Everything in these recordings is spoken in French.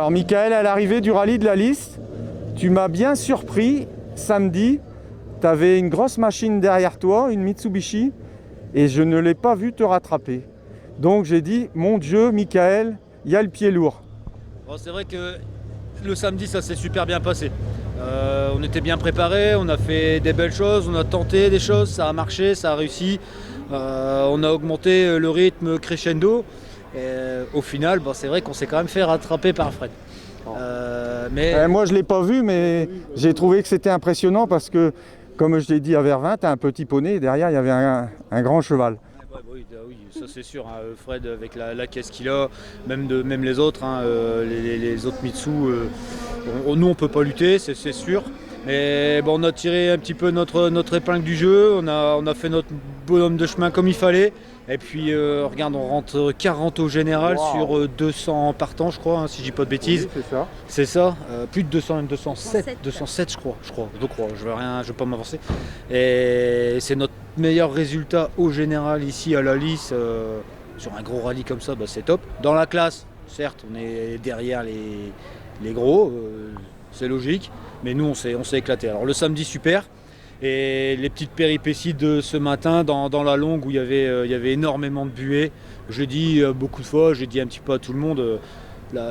Alors Michael, à l'arrivée du rallye de la Lys, tu m'as bien surpris samedi. Tu avais une grosse machine derrière toi, une Mitsubishi, et je ne l'ai pas vu te rattraper. Donc j'ai dit, mon Dieu, Michael, il y a le pied lourd. Bon, c'est vrai que le samedi, ça s'est super bien passé. On était bien préparés, on a fait des belles choses, on a tenté des choses, ça a marché, ça a réussi. On a augmenté le rythme crescendo. Et au final, bon, c'est vrai qu'on s'est quand même fait rattraper par Fred. Moi, je ne l'ai pas vu, mais j'ai trouvé que c'était impressionnant parce que, comme je l'ai dit à Vervins, tu as un petit poney et derrière, il y avait un grand cheval. Oui, ça c'est sûr. Hein. Fred, avec la caisse qu'il a, même les autres, hein, les autres Mitsu, nous on peut pas lutter, c'est sûr. Mais bon, on a tiré un petit peu notre épingle du jeu, on a fait notre bonhomme de chemin comme il fallait. Et puis regarde, on rentre 40 au général sur 200 partants, je crois, hein, si je dis pas de bêtises. Oui, c'est ça. C'est ça, plus de 200, même 207 je crois, je veux pas m'avancer. Et c'est notre meilleur résultat au général ici à la Lys, sur un gros rallye comme ça, bah, c'est top. Dans la classe, certes, on est derrière les gros, c'est logique, mais nous on s'est éclaté. Alors le samedi, super. Et les petites péripéties de ce matin dans la longue où il y avait énormément de buée. Je l'ai dit beaucoup de fois, j'ai dit un petit peu à tout le monde,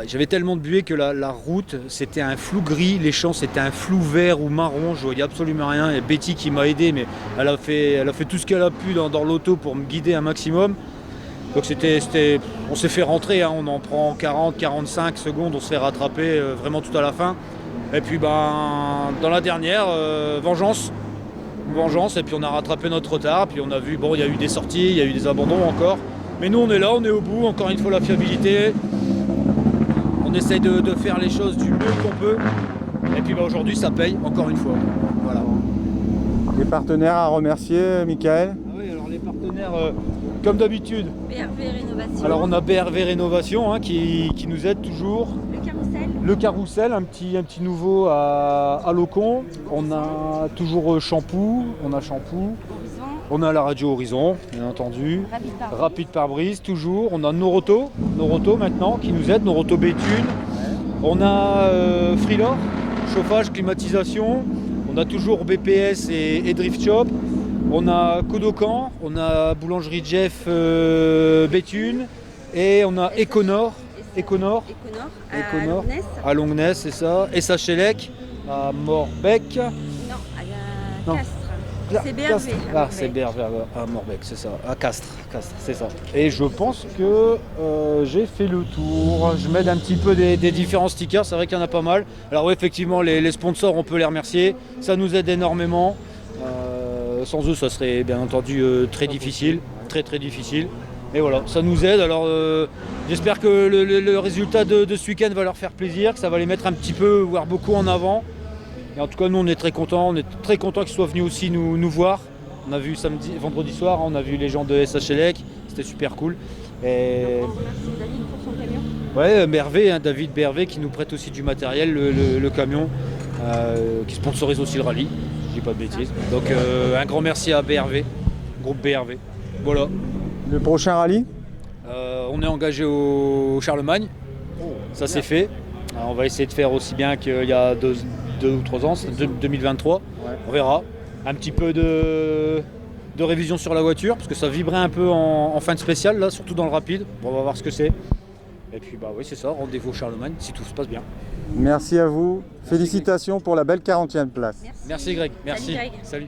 j'avais tellement de buée que la route c'était un flou gris, les champs c'était un flou vert ou marron, je voyais absolument rien. Il y a Betty qui m'a aidé, mais elle a fait tout ce qu'elle a pu dans l'auto pour me guider un maximum. Donc on s'est fait rentrer, hein, on en prend 40-45 secondes, on se fait rattraper vraiment tout à la fin. Et puis dans la dernière, vengeance, et puis on a rattrapé notre retard, puis on a vu, bon, il y a eu des sorties, il y a eu des abandons encore, mais nous on est là, on est au bout, encore une fois la fiabilité, on essaye de faire les choses du mieux qu'on peut, et puis aujourd'hui ça paye, encore une fois, voilà. Les partenaires à remercier, Michael? Ah oui, alors les partenaires, comme d'habitude, BRV Rénovation. alors on a BRV Rénovation, hein, qui nous aide toujours. Le carrousel, un petit nouveau à Locon. On a toujours Shampoo, on a la radio Horizon, bien entendu. Rapide pare-brise, toujours. On a Noroto maintenant, qui nous aide, Noroto Béthune. On a Freelor, chauffage, climatisation. On a toujours BPS et Drift Shop. On a Kodokan, on a Boulangerie Jeff Béthune. Et on a Econor à Longness, c'est ça. Et Sachelec à Morbec. Non, à Castres. C'est BRV. Ah, c'est BRV à Morbec, c'est ça. À Castres, c'est ça. Et je pense que j'ai fait le tour. Je m'aide un petit peu des différents stickers, c'est vrai qu'il y en a pas mal. Alors oui, effectivement, les sponsors, on peut les remercier. Ça nous aide énormément. Sans eux, ça serait bien entendu très difficile, très difficile. Et voilà, ça nous aide. Alors j'espère que le résultat de ce week-end va leur faire plaisir, que ça va les mettre un petit peu, voire beaucoup en avant. Et en tout cas, nous on est très contents. On est très contents qu'ils soient venus aussi nous voir. On a vu vendredi soir, on a vu les gens de SHLEC, c'était super cool. Et on remercie David pour son camion. Ouais, BRV, hein, David BRV qui nous prête aussi du matériel, le camion, qui sponsorise aussi le rallye, je dis pas de bêtises. Donc un grand merci à BRV, groupe BRV. Voilà. Le prochain rallye? On est engagé au Charlemagne, ça c'est fait. Alors, on va essayer de faire aussi bien qu'il y a deux ou 3 ans, 2023, on verra. Un petit peu de révision sur la voiture, parce que ça vibrait un peu en fin de spécial, là, surtout dans le rapide. Bon, on va voir ce que c'est. Et puis oui, c'est ça, rendez-vous au Charlemagne, si tout se passe bien. Merci à vous. Félicitations pour la belle 40e place. Merci Greg, merci. Salut, Greg. Salut.